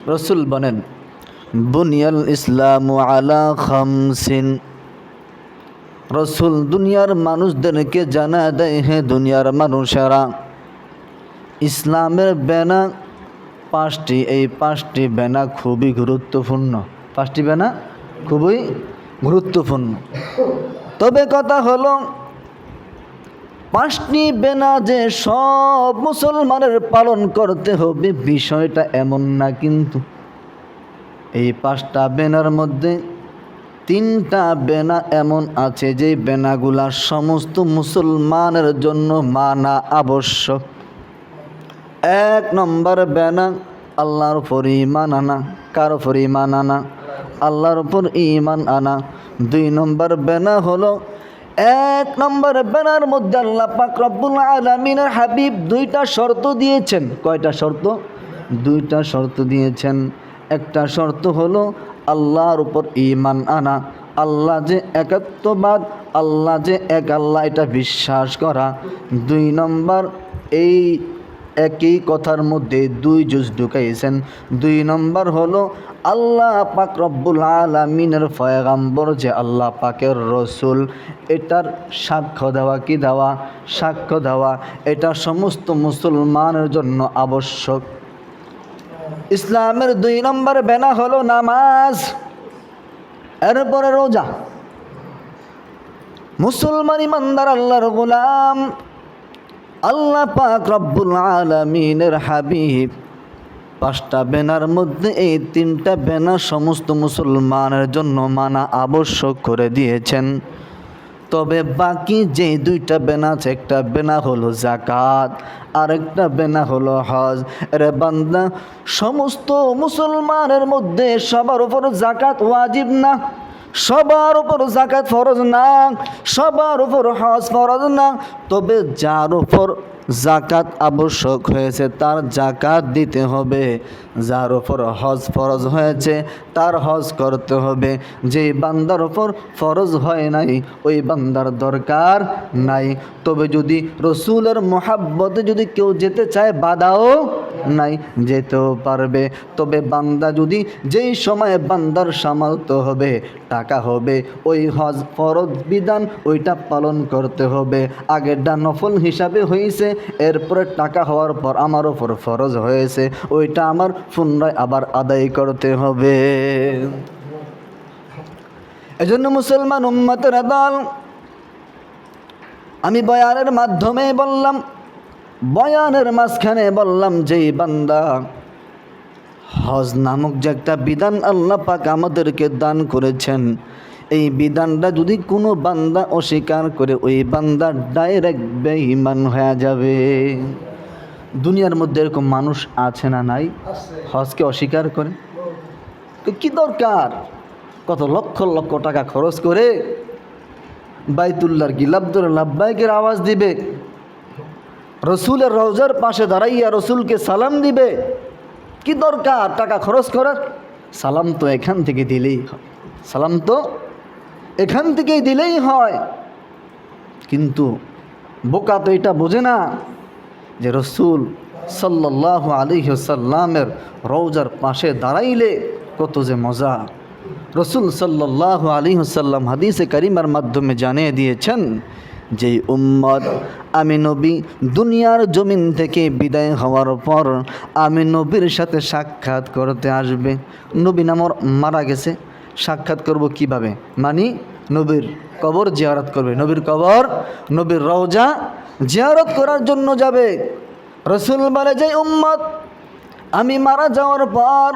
রসুল বলেন, বুনিয়াল ইসলামু আলা খামসিন। রসুল দুনিয়ার মানুষদেরকে জানা দেয়, হে দুনিয়ার মানুষেরা, ইসলামের বেনা পাঁচটি। এই পাঁচটি বেনা খুবই গুরুত্বপূর্ণ। পাঁচটি বেনা খুবই গুরুত্বপূর্ণ। তবে কথা হলো, পাঁচটি বেনা যে সব মুসলমানের পালন করতে হবে বিষয়টা এমন না। কিন্তু এই পাঁচটা বেনার মধ্যে তিনটা বেনা এমন আছে যে বেনাগুলা সমস্ত মুসলমানের জন্য মানা আবশ্যক। এক নম্বর বেনা আল্লাহর উপর ঈমান আনা। কার উপর ঈমান আনা? আল্লাহর উপর ঈমান আনা। দুই নম্বর বেনা হলো, এক নম্বর বেনার মধ্যে আল্লাহ পাক রব্বুল আলামিনের হাবিব দুইটা শর্ত দিয়েছেন। কয়টা শর্ত? দুইটা শর্ত দিয়েছেন। একটা শর্ত হলো আল্লাহর উপর ঈমান আনা, আল্লাহ যে একাত্মবাদ, আল্লাহ যে এক আল্লাহ, এটা বিশ্বাস করা। দুই নম্বর, এই একই কথার মধ্যে দুই জুজ ঢুকাইছেন। দুই নম্বর হলো আল্লাহ পাক রব্বুল আলামিনের পয়গাম্বর যে আল্লাহ পাকের রসুল, এটার সাক্ষ্য দেওয়া। কি দেওয়া? সাক্ষ্য দেওয়া। এটা সমস্ত মুসলমানের জন্য আবশ্যক। ইসলামের দুই নম্বর বেনা হলো নামাজ, এরপরে রোজা। মুসলমান ইমানদার আল্লাহর গোলাম, আল্লাহ পাক রব্বুল আলামিনের হাবিব পাঁচটা বেনার মধ্যে এই তিনটা বেনা সমস্ত মুসলমানের জন্য মানা আবশ্যক করে দিয়েছেন। তবে বাকি যে দুইটা বেনা আছে, একটা বেনা হলো যাকাত, আরেকটা বেনা হলো হজ। রে বান্দা, সমস্ত মুসলমানের মধ্যে সবার উপর যাকাত ওয়াজিব না, সবার উপর যাকাত ফরজ না, সবার উপর হজ ফরজ না। তবে যার উপর যাকাত আবশ্যক হয়েছে তার যাকাত দিতে হবে, যার উপর হজ ফরজ হয়েছে তার হজ করতে হবে। যেই বান্দার উপর ফরজ হয় নাই ওই বান্দার দরকার নাই। তবে যদি রসুলের মোহাব্বতে যদি কেউ যেতে চায়, বাধাও নাই, যেতেও পারবে। তবে বান্দা যদি যেই সময়ে বান্দার সামর্থ্য হবে, টাকা হবে, ওই হজ ফরজ বিধান ওইটা পালন করতে হবে। আগেরটা নফল হিসাবে হয়েছে, এরপরে টাকা হওয়ার পর আমার ওপর ফরজ হয়েছে, ওইটা আমার পুনরায় আবার আদায় করতে হবে। এজন্য মুসলমান উম্মতের দল, আমি বয়ানের মাধ্যমে বললাম, বয়ানের মাঝখানে বললাম, যেই বান্দা হজ নামক যে একটা বিধান আল্লাহ পাক আমাদেরকে দান করেছেন, এই বিধানটা যদি কোনো বান্দা অস্বীকার করে, ওই বান্দা ডাইরেক্ট বেঈমান হয়ে যাবে। দুনিয়ার মধ্যে এরকম মানুষ আছে না নাই? হজকে অস্বীকার করে। তো কি দরকার কত লক্ষ লক্ষ টাকা খরচ করে বাইতুল্লাহর গিলাফ ধরে লাব্বাইকের আওয়াজ দিবে, রসুলের রওজার পাশে দাঁড়াইয়া রসুলকে সালাম দিবে? কি দরকার টাকা খরচ করার? সালাম তো এখান থেকে দিলেই হয়, সালাম তো এখান থেকেই দিলেই হয়। কিন্তু বোকা তো এটা বোঝে না যে রসুল সাল্লাল্লাহু আলাইহি ওয়াসাল্লামের রওজার পাশে দাঁড়াইলে কত যে মজা। রসুল সাল্লাল্লাহু আলাইহি ওয়াসাল্লাম হাদিসে কারিমার মাধ্যমে জানিয়ে দিয়েছেন, যেই উম্মত আমি নবী দুনিয়ার জমিন থেকে বিদায় হওয়ার পর আমি নবীর সাথে সাক্ষাৎ করতে আসবে। নবী নামর মারা গেছে, সাক্ষাৎ করব কিভাবে? মানে নবীর কবর জিয়ারত করবে, নবীর কবর, নবীর রওজা জিয়ারত করার জন্য যাবে। রসুল বলে, যে উম্মত আমি মারা যাওয়ার পর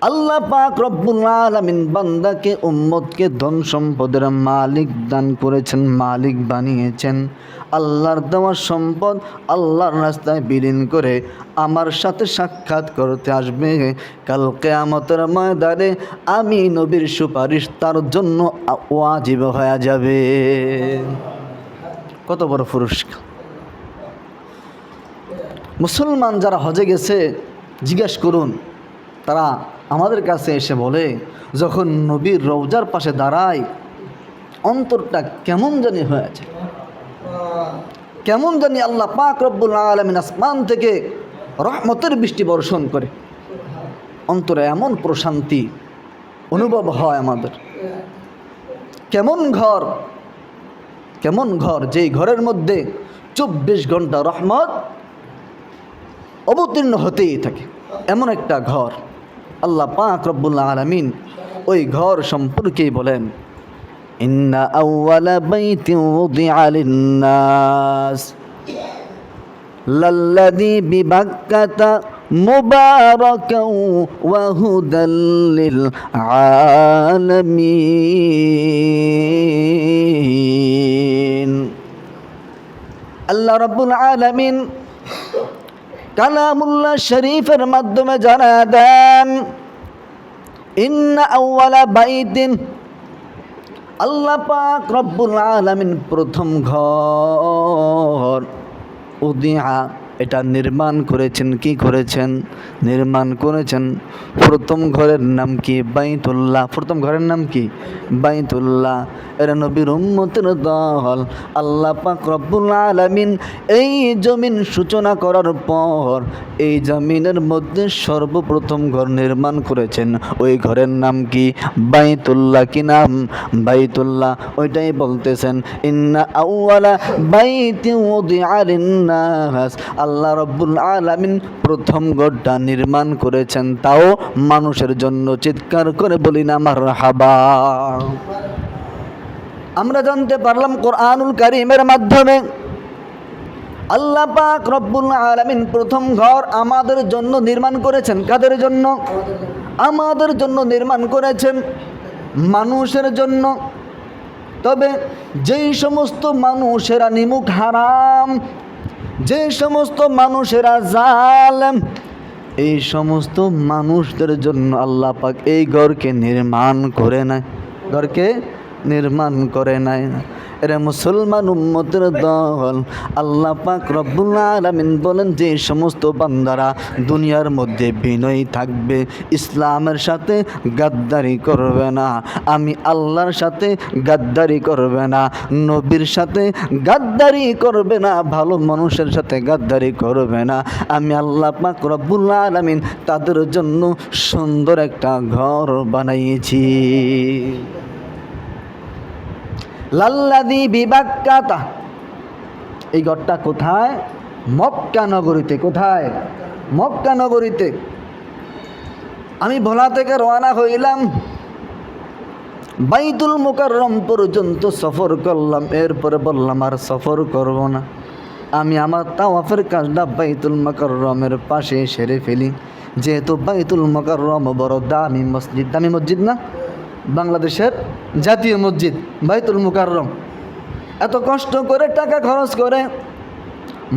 আল্লাহ পাক রব্বুল আলামিন বান্দাকে, উম্মতকে ধন সম্পদের মালিক দান করেছেন, মালিক বানিয়েছেন। আল্লাহর দেওয়া সম্পদ আল্লাহর রাস্তায় বিলীন করে আমার সাথে সাক্ষাৎ করতে আসবে। কাল কিয়ামতের ময়দানে আমি নবীর সুপারিশ তার জন্য ওয়াজিব হয়ে যাবে। কত বড় পুরস্কার! মুসলমান যারা হজে গেছে জিজ্ঞেস করুন, তারা আমাদের কাছে এসে বলে, যখন নবীর রওজার পাশে দাঁড়ায় অন্তরটা কেমন জানি হয়েছে, কেমন জানি আল্লাহ পাক রব্বুল আলামিন আসমান থেকে রহমতের বৃষ্টি বর্ষণ করে। অন্তরে এমন প্রশান্তি অনুভব হয় আমাদের। কেমন ঘর, কেমন ঘর, যেই ঘরের মধ্যে 24 ঘন্টা রহমত অবতীর্ণ হতেই থাকে, এমন একটা ঘর। আল্লাহ পাক রব্বুল আলামিন ওই ঘর সম্পর্কেই বলেন, ইন্না আউওয়ালা বাইতিন উযিআ লিন-নাস লাল্লাযী বিবাক্কাতা মুবারাকাও ওয়া হুদাল লিল আলামিন। আল্লাহ রাব্বুল আলামিন কালামুল্লাহ শরীফের মাধ্যমে জানা দেন, ইন্না আউওয়ালা বাইতিন, আল্লাহ পাক রব্বুল আলামিন প্রথম ঘর, উদিআ, এটা নির্মাণ করেছেন। কি করেছেন? নির্মাণ করেছেন। প্রথম ঘরের নাম কি? বাইতুল্লাহ। প্রথম ঘরের নাম কি? বাইতুল্লাহ। এরা নবীর উম্মতের দল। আল্লাহ পাক রব্বুল আলামিন এই জমিন সূচনা করার পর এই জমিনের মধ্যে সর্বপ্রথম ঘর নির্মাণ করেছেন। ওই ঘরের নাম কি? বাইতুল্লাহ। কি নাম? বাইতুল্লাহ। ওইটাই বলতেছেন, ইন্না আউওয়ালা বাইতিন উযিআ লিন-নাস, আল্লাহ রব্বুল আলামিন প্রথম ঘরটা নির্মাণ করেছেন, তাও মানুষের জন্য। চিৎকার করে বলি না মারহাবা। আমরা জানতে পারলাম কোরআনুল কারীমের মাধ্যমে আল্লাহ পাক রব্বুল আলামিন প্রথম ঘর আমাদের জন্য নির্মাণ করেছেন। কাদের জন্য? আমাদের জন্য নির্মাণ করেছেন, মানুষের জন্য। তবে যেই সমস্ত মানুষেরা নিমুখ হারাম, যে সমস্ত মানুষেরা জালেম, এই সমস্ত মানুষদের জন্য আল্লাহ পাক এই ঘরকে নির্মাণ করে নাই, ঘরকে নির্মাণ করে নাই। এরা মুসলমান উম্মতের দল। আল্লাহ পাক রব্বুল আলামিন বলেন, যে সমস্ত বান্দারা দুনিয়ার মধ্যে বিনয়ী থাকবে, ইসলামের সাথে গাদ্দারি করবে না, আমি আল্লাহর সাথে গাদ্দারি করবে না, নবীর সাথে গাদ্দারি করবে না, ভালো মানুষের সাথে গাদ্দারি করবে না, আমি আল্লাহ পাক রব্বুল আলামিন তাদের জন্য সুন্দর একটা ঘর বানাইয়েছি। লাল্লাযী বিবাক্কাতা, এই ঘরটা কোথায়? মক্কা নগরীতে। কোথায়? মক্কা নগরীতে। আমি ভোলা থেকে রওনা হইলাম, বাইতুল মুকাররম পর্যন্ত সফর করলাম। এরপরে বললাম আর সফর করব না, আমি আমার তাওয়াফের কাজটা বাইতুল মুকাররমের পাশে সেরে ফেলি। যেহেতু বাইতুল মুকাররম বড় দামি মসজিদ, দামি মসজিদ না, বাংলাদেশের জাতীয় মসজিদ বাইতুল মুকাররম। এত কষ্ট করে টাকা খরচ করে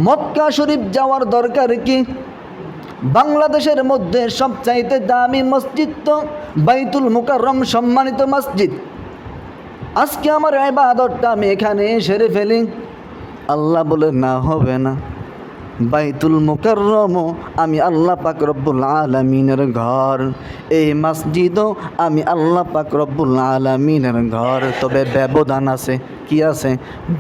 মক্কা শরীফ যাওয়ার দরকার কি? বাংলাদেশের মধ্যে সবচাইতে দামি মসজিদ তো বাইতুল মুকাররম, সম্মানিত মসজিদ। আজকে আমার ইবাদতটা আমি এখানে সেরে ফেলি। আল্লাহ বলে, না, হবে না। বাইতুল মুকাররম আমি আল্লাহ পাক রব্বুল আলামিনের ঘর, এই মসজিদও আমি আল্লাহ পাক রব্বুল আলামিনের ঘর। তবে ব্যবধান আছে। কি আছে?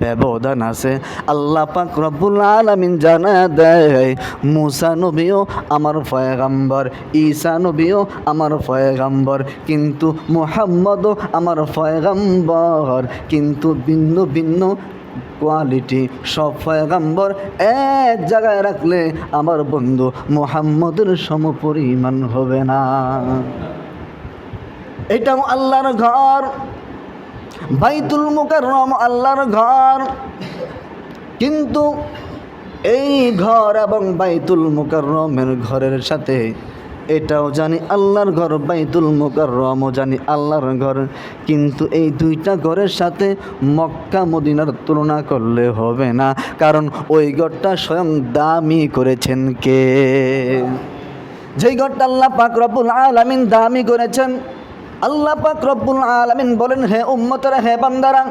ব্যবধান আছে। আল্লাহ পাক রব্বুল আলামিন জানা দেয়, মুসা নবীও আমার পয়গম্বর, ঈসা নবীও আমার পয়গম্বর, কিন্তু মুহাম্মদও আমার পয়গম্বর, কিন্তু ভিন্ন ভিন্ন কোয়ালিটি। সব পয়গম্বর এক জায়গায় রাখলে আমার বন্ধু মুহাম্মদের সমপরিমাণ হবে না। এটাও আল্লাহর ঘর, বাইতুল মুকাররম আল্লাহর ঘর। কিন্তু এই ঘর এবং বাইতুল মুকাররমের ঘরের সাথে এটাও জানি আল্লাহর ঘর, বাইতুল মুকাররমও জানি আল্লাহর ঘর, কিন্তু এই দুইটা ঘরের সাথে মক্কা মদিনার তুলনা করলে হবে না। কারণ ওই ঘরটা স্বয়ং দামি করেছেন কে? যেই ঘরটা আল্লাহ পাক রব্বুল আলামিন দামি করেছেন। আল্লাহ পাক রব্বুল আলামিন বলেন, হে উম্মতেরা, হে বান্দারা,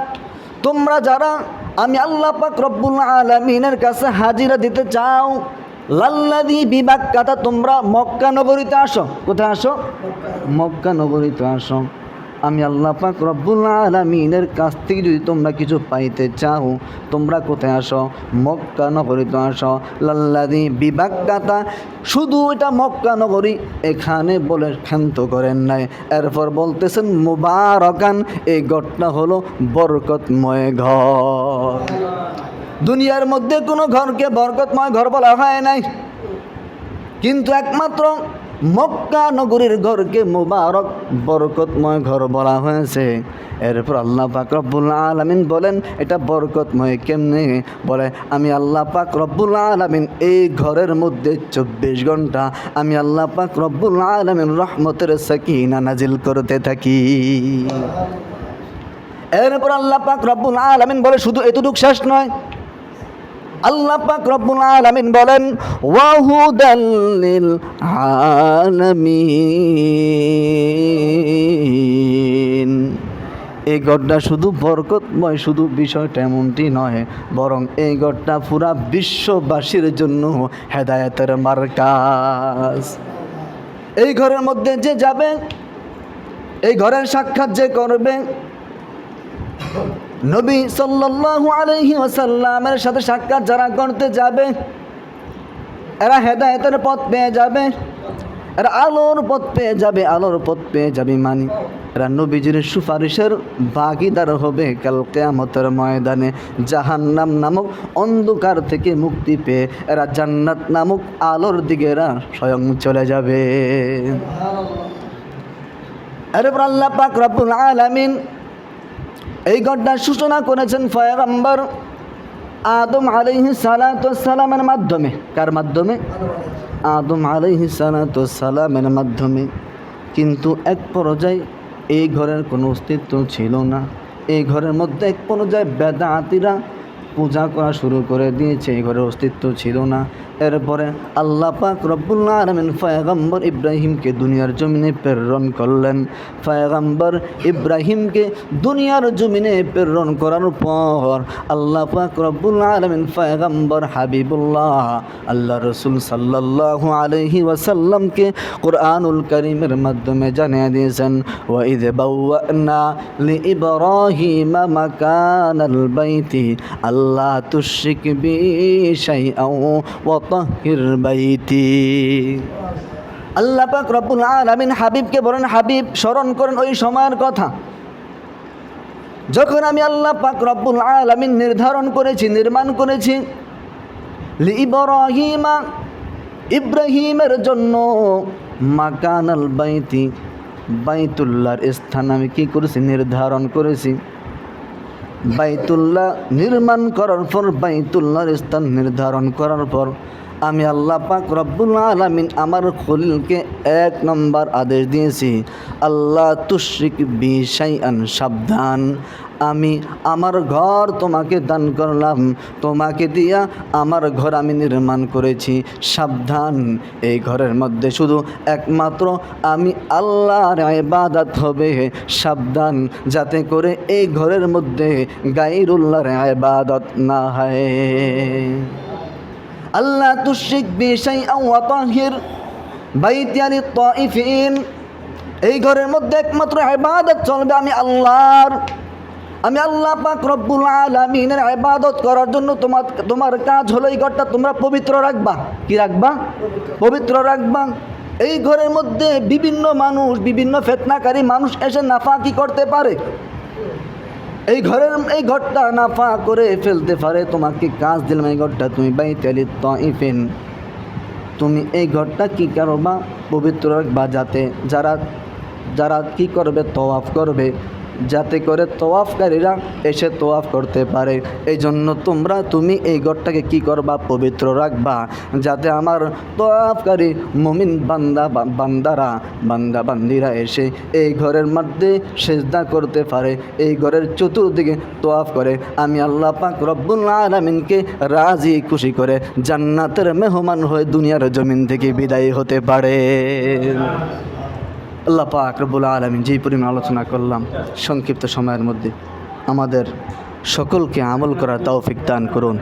তোমরা যারা আমি আল্লাহ পাক রব্বুল আলামিনের কাছে হাজিরা দিতে চাও, লাল্লাযী বিবাক্কাতা, তোমরা মক্কা নগরীতে আসো। কোথায় আসো? মক্কা নগরীতে আসো। আমি আল্লাহ পাক রব্বুল আলামিনের কাছ থেকে যদি তোমরা কিছু পাইতে চাও, তোমরা কোথায় আসো? মক্কা নগরীতে আসো। লাল্লাযী বিবাক্কাতা, শুধু এটা মক্কা নগরী এখানে বলে ক্ষান্ত করেন নাই, এরপর বলতেছেন মুবারাকান, এই ঘরটা হলো বরকতময় ঘর। দুনিয়ার মধ্যে কোনো ঘরকে বরকতময় ঘর বলা হয় নাই, কিন্তু একমাত্র মক্কা নগরীর ঘরকে মুবারক বরকতময় ঘর বলা হয়েছে। এরপর আল্লাহ পাক রব্বুল আলামিন বলেন এটা বরকতময় কেমনে? বলে আমি আল্লাহ পাক রব্বুল আলামিন এই ঘরের মধ্যে 24 ঘন্টা আমি আল্লাহ পাক রব্বুল আলামিন রহমতের সাকিনা নাজিল করতে থাকি। এরপর আল্লাহ পাক রব্বুল আলামিন বলে শুধু এতটুকু শেষ নয়, আল্লাহ পাক রব্বুল আলামিন বলেন ওয়াহুদাল লিল আলামিন, এই ঘরটা শুধু বরকতময়, শুধু বিষয়টা এমনটি নয়, বরং এই ঘরটা পুরা বিশ্ববাসীর জন্য হেদায়েতের মার্কাজ। এই ঘরের মধ্যে যে যাবে, এই ঘরের সাক্ষাৎ যে করবে, নবী সাল্লাল্লাহু আলাইহি ওয়াসাল্লামের সাথে সাক্ষাৎ যারা করতে যাবে, এরা হেদায়েতের পথ পেয়ে যাবে, এরা আলোর পথ পেয়ে যাবে। আলোর পথ পেয়ে যাবে মানে এরা নবীজির সুপারিশের ভাগীদার হবে কাল কিয়ামতের ময়দানে। জাহান্নাম নামক অন্ধকার থেকে মুক্তি পেয়ে এরা জান্নাত নামক আলোর দিকে এরা স্বয়ং চলে যাবে। এরপর আল্লাহ পাক রব্বুল আলামিন এই ঘটনার সূচনা করেছেন পয়গম্বর আদম আলাইহিস সালাতু ওয়াস সালামের মাধ্যমে। কার মাধ্যমে? আদম আলাইহিস সালাতু ওয়াস সালামের মাধ্যমে। কিন্তু এক পর্যায়ে এই ঘরের কোনো অস্তিত্ব ছিল না। এই ঘরের মধ্যে এক পর্যায়ে বেদাতীরা পূজা করা শুরু করে দিয়েছে, এই ঘরের অস্তিত্ব ছিল না। এরপরে আল্লাহ পাক রব্বুল আলামিন পয়গম্বর ইব্রাহিমকে দুনিয়ার জমিনে প্রেরণ করলেন। পয়গম্বর ইব্রাহিমকে দুনিয়ার জমিনে প্রেরণ করার পর আল্লাহ পাক রব্বুল আলামিন পয়গম্বর হাবিবুল্লাহ আল্লাহ রসুল সাল্লাল্লাহু আলাইহি ওয়াসাল্লামকে কুরআনুল কারীমের মাধ্যমে জানিয়ে দিয়েছেন ওয়া ইয বাওয়ানা লিইব্রাহিমা মাকানাল বাইতি আল্লাহ তুশরিক বি শাইআন ওয়া তাহির বাইতি। আল্লাহ পাক রব্বুল আলামিন হাবিবকে বলেন, হাবিব স্মরণ করেন ওই সময়ের কথা যখন আমি আল্লাহ পাক রব্বুল আলামিন নির্ধারণ করেছি, নির্মাণ করেছি লিইব্রাহিমা, ইব্রাহিমের জন্য মাকানাল বাইতি, বাইতুল্লাহর স্থান আমি কি করেছি? নির্ধারণ করেছি। বাইতুল্লাহ নির্মাণ করার পর, বাইতুল্লাহর স্থান নির্ধারণ করার পর আমি আল্লাহ পাক রব্বুল আলামিন আমার খলিলকে 1 নম্বর আদেশ দিয়েছি, আল্লাহ তুশরিক বি শাইআন, সাবধান, আমি আমার ঘর তোমাকে দান করলাম, তোমাকে দিয়া আমার ঘর আমি নির্মাণ করেছি, সাবধান, এই ঘরের মধ্যে শুধু একমাত্র আমি আল্লাহর ইবাদত হবে, সাবধান যাতে করে এই ঘরের মধ্যে গায়রুল্লাহর ইবাদত না হয়। আল্লাহ তুশরিক বি শাইআন ওয়া তাহির বাইতি লিত-তাইফিন, এই ঘরের মধ্যে একমাত্র ইবাদত চলবে আমি আল্লাহর। আমি আল্লাহ পাক রব্বুল আলামিনের ইবাদত করার জন্য তোমার কাজ হলো এই ঘরটা তোমরা পবিত্র রাখবা। কি রাখবা? পবিত্র রাখবা। এই ঘরের মধ্যে বিভিন্ন মানুষ, বিভিন্ন ফিতনাকারী মানুষ এসে নাফাকি করতে পারে, এই ঘরটা নাফা করে ফেলতে পারে। তোমাকে কাজ দিলাম এই ঘরটা তুমি বাইতি লিত-তাইফিন, তুমি এই ঘরটা কি করবা? পবিত্র রাখবা, যাতে যারা কি করবে? তওয়াফ করবে, যাতে করে তওয়াফকারীরা এসে তওয়াফ করতে পারে। এই জন্য তুমি এই ঘরটাকে কি করবা? পবিত্র রাখবা, যাতে আমার তওয়াফকারী মুমিন বান্দারা এসে এই ঘরের মধ্যে সিজদা করতে পারে, এই ঘরের চতুর্দিকে তওয়াফ করে আমি আল্লাহ পাক রব্বুল আলামিনকে রাজি খুশি করে জান্নাতের মেহমান হয়ে দুনিয়ার জমিন থেকে বিদায় হতে পারে। আল্লাহ পাক রব্বুল আলামিন যেই পরিমাণ আলোচনা করলাম সংক্ষিপ্ত সময়ের মধ্যে আমাদের সকলকে আমল করার তৌফিক দান করুন।